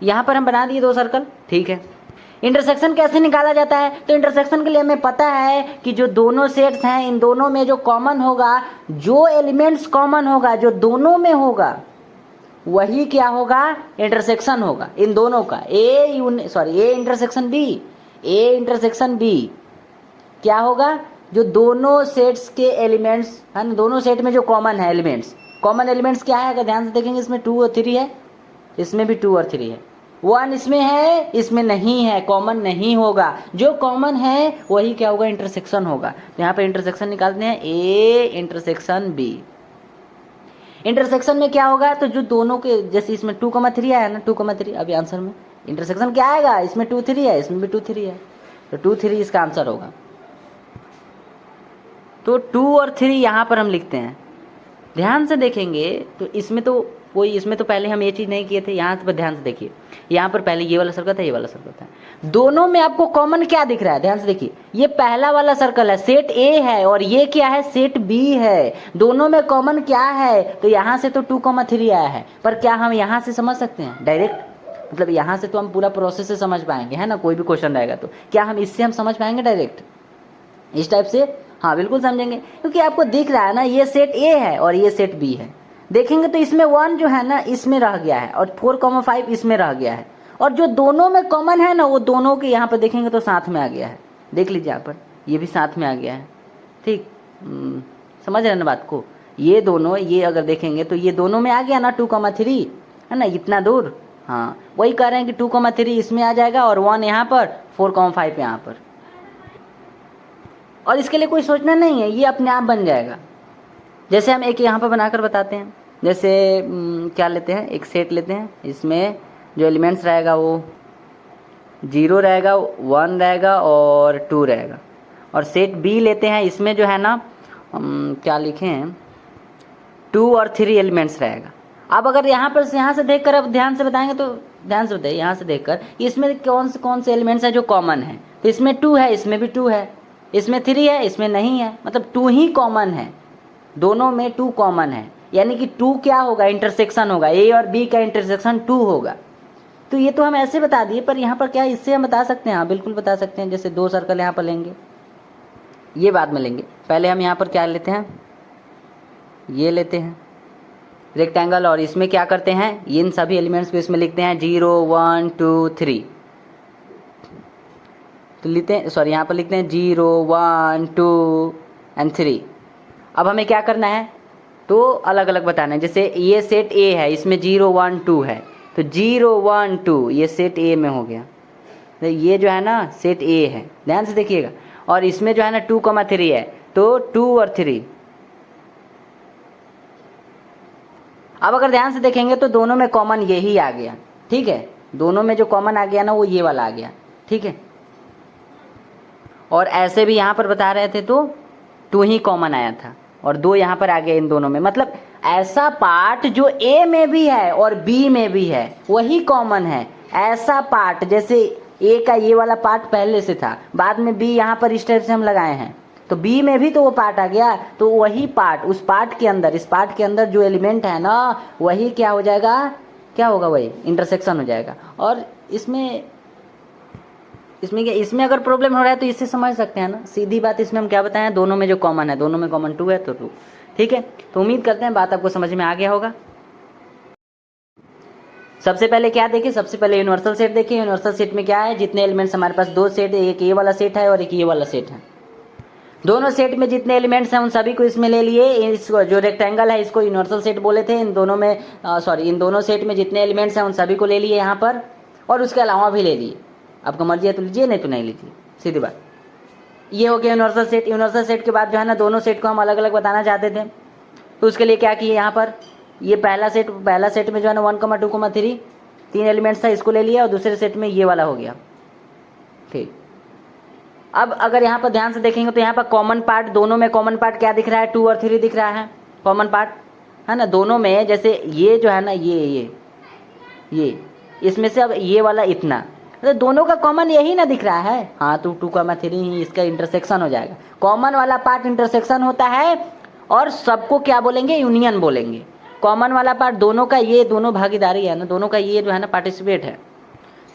यहाँ पर हम बना दिए 2 सर्कल, ठीक है। इंटरसेक्शन कैसे निकाला जाता है? तो इंटरसेक्शन के लिए हमें पता है कि जो दोनों सेट्स हैं इन दोनों में जो कॉमन होगा, जो एलिमेंट्स कॉमन होगा, जो दोनों में होगा, वही क्या होगा? इंटरसेक्शन होगा इन दोनों का। ए इंटरसेक्शन बी क्या होगा? जो दोनों सेट्स के एलिमेंट्स है ना, दोनों सेट में जो कॉमन है एलिमेंट्स, कॉमन एलिमेंट्स क्या है? अगर ध्यान से देखेंगे इसमें 2 और 3 है, इसमें भी 2 और 3 है। 1 इसमें है, इसमें नहीं है, कॉमन नहीं होगा। जो कॉमन है वही क्या होगा? इंटरसेक्शन होगा। तो यहाँ पे इंटरसेक्शन निकालते हैं, ए इंटरसेक्शन बी। इंटरसेक्शन में क्या होगा? तो जो दोनों के, जैसे इसमें 2,3 आया ना, 2,3 अभी आंसर में इंटरसेक्शन क्या आएगा? इसमें 2 3 है, इसमें भी 2 3 है, तो 2 3 इसका आंसर होगा। तो 2 और 3 यहाँ पर हम लिखते हैं। ध्यान से देखेंगे तो इसमें तो पहले हम ये चीज़ नहीं किए थे। यहाँ पर ध्यान से देखिए, यहाँ पर पहले ये वाला सर्कल था, ये वाला सर्कल था। दोनों में आपको कॉमन क्या दिख रहा है? ध्यान से देखिए, ये पहला वाला सर्कल है, सेट ए है, और ये क्या है? सेट बी है। दोनों में कॉमन क्या है? तो यहाँ से तो 2,3 आया है, पर क्या हम यहाँ से समझ सकते हैं डायरेक्ट? मतलब यहाँ से तो हम पूरा प्रोसेस से समझ पाएंगे, है ना। कोई भी क्वेश्चन रहेगा तो क्या हम इससे हम समझ पाएंगे डायरेक्ट इस टाइप से? हाँ बिल्कुल समझेंगे, क्योंकि आपको दिख रहा है ना, ये सेट ए है और ये सेट बी है। देखेंगे तो इसमें 1 जो है ना इसमें रह गया है, और 4,5 इसमें रह गया है, और जो दोनों में कॉमन है ना वो दोनों के यहाँ पर देखेंगे तो साथ में आ गया है। देख लीजिए यहाँ पर, ये भी साथ में आ गया है, ठीक। समझ रहे हैं ना बात को? ये दोनों, ये अगर देखेंगे तो ये दोनों में आ गया ना 2,3, है ना, इतना दूर। हाँ वही कह रहे हैं कि 2,3 इसमें आ जाएगा और 1 यहाँ पर, 4,5 यहाँ पर। और इसके लिए कोई सोचना नहीं है, ये अपने आप बन जाएगा। जैसे हम एक यहाँ पर बनाकर बताते हैं। जैसे क्या लेते हैं, एक सेट लेते हैं, इसमें जो एलिमेंट्स रहेगा वो 0 रहेगा, 1 रहेगा और 2 रहेगा। और सेट बी लेते हैं, इसमें जो है ना क्या लिखें, 2 और 3 एलिमेंट्स रहेगा। अब अगर यहाँ से देखकर अब ध्यान से बताएंगे तो ध्यान से बताइए, यहाँ से देखकर इसमें कौन से एलिमेंट्स है जो कॉमन है? तो इसमें 2 है, इसमें भी 2 है, इसमें 3 है, इसमें नहीं है, मतलब 2 ही कॉमन है। दोनों में 2 कॉमन है, यानी कि 2 क्या होगा? इंटरसेक्शन होगा। ए और बी का इंटरसेक्शन 2 होगा। तो ये तो हम ऐसे बता दिए, पर यहाँ पर क्या इससे हम बता सकते हैं? हाँ बिल्कुल बता सकते हैं। जैसे 2 सर्कल यहाँ पर लेंगे, ये बाद में लेंगे, पहले हम यहाँ पर क्या लेते हैं, ये लेते हैं रेक्टेंगल, और इसमें क्या करते हैं, इन सभी एलिमेंट्स को इसमें लिखते हैं 0 1 2 3। तो लिखते हैं, सॉरी यहाँ पर लिखते हैं 0 1 2 एंड 3। अब हमें क्या करना है, तो अलग अलग बताना है। जैसे ये सेट ए है, इसमें 0 1 2 है, तो 0 1 2 ये सेट ए में हो गया। तो ये जो है ना सेट ए है, ध्यान से देखिएगा। और इसमें जो है ना 2,3 है, तो 2 और 3। अब अगर ध्यान से देखेंगे तो दोनों में कॉमन यही आ गया, ठीक है। दोनों में जो कॉमन आ गया ना वो ये वाला आ गया, ठीक है। और ऐसे भी यहाँ पर बता रहे थे तो 2 ही कॉमन आया था, और 2 यहाँ पर आ गया इन दोनों में। मतलब ऐसा पार्ट जो ए में भी है और बी में भी है वही कॉमन है। ऐसा पार्ट जैसे ए का ये वाला पार्ट पहले से था, बाद में बी यहाँ पर इस टाइप से हम लगाए हैं, तो बी में भी तो वो पार्ट आ गया। तो वही पार्ट, उस पार्ट के अंदर, इस पार्ट के अंदर जो एलिमेंट है ना वही क्या हो जाएगा, क्या होगा, वही इंटरसेक्शन हो जाएगा। और इसमें क्या, इसमें अगर प्रॉब्लम हो रहा है तो इससे समझ सकते हैं ना, सीधी बात। इसमें हम क्या बताएं, दोनों में जो कॉमन है, दोनों में कॉमन 2 है तो 2, ठीक है। तो उम्मीद करते हैं बात आपको समझ में आ गया होगा। सबसे पहले क्या देखें, सबसे पहले यूनिवर्सल सेट देखिए। यूनिवर्सल सेट में क्या है, जितने एलिमेंट्स हमारे पास 2 सेट है, एक ये वाला सेट है और एक ये वाला सेट है। दोनों सेट में जितने एलिमेंट्स हैं उन सभी को इसमें ले लिए। इसको जो रेक्टेंगल है इसको यूनिवर्सल सेट बोले थे। इन दोनों सेट में जितने एलिमेंट्स हैं उन सभी को ले लिए यहाँ पर, और उसके अलावा भी ले लिए। आपको मर्जी है तो लीजिए, नहीं तो नहीं लीजिए, सीधी बात। ये हो गया यूनिवर्सल सेट। यूनिवर्सल सेट के बाद जो है ना दोनों सेट को हम अलग अलग बताना चाहते थे, तो उसके लिए क्या किए, यहाँ पर ये पहला सेट में जो है ना 1, 2, 3 एलिमेंट्स था, इसको ले लिया, और दूसरे सेट में ये वाला हो गया, ठीक। अब अगर यहाँ पर ध्यान से देखेंगे तो यहाँ पर कॉमन पार्ट, दोनों में कॉमन पार्ट क्या दिख रहा है, 2 और 3 दिख रहा है, कॉमन पार्ट है ना दोनों में। जैसे ये जो है ना ये इसमें से अब ये वाला इतना, तो दोनों का कॉमन यही ना दिख रहा है। हाँ तो 2,3 ही इसका इंटरसेक्शन हो जाएगा। कॉमन वाला पार्ट इंटरसेक्शन होता है, और सबको क्या बोलेंगे, यूनियन बोलेंगे। कॉमन वाला पार्ट दोनों का, ये दोनों भागीदारी है ना, दोनों का ये जो है ना पार्टिसिपेट है,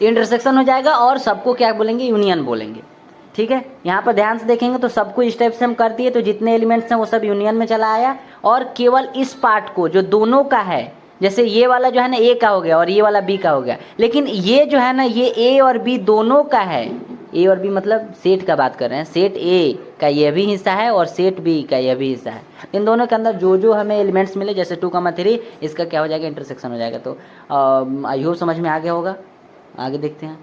इंटरसेक्शन हो जाएगा और सबको क्या बोलेंगे, यूनियन बोलेंगे। ठीक है, यहाँ पर ध्यान से देखेंगे तो सबको इस टाइप से हम कर दिए, तो जितने एलिमेंट्स हैं वो सब यूनियन में चला आया, और केवल इस पार्ट को जो दोनों का है, जैसे ये वाला जो है ना ए का हो गया और ये वाला बी का हो गया, लेकिन ये जो है ना ये ए और बी दोनों का है। ए और बी मतलब सेट का बात कर रहे हैं, सेट ए का यह भी हिस्सा है और सेट बी का यह भी हिस्सा है। इन दोनों के अंदर जो जो हमें एलिमेंट्स मिले, जैसे 2,3 इसका क्या हो जाएगा, इंटरसेक्शन हो जाएगा। तो आई होप समझ में आ गया होगा, आगे देखते हैं।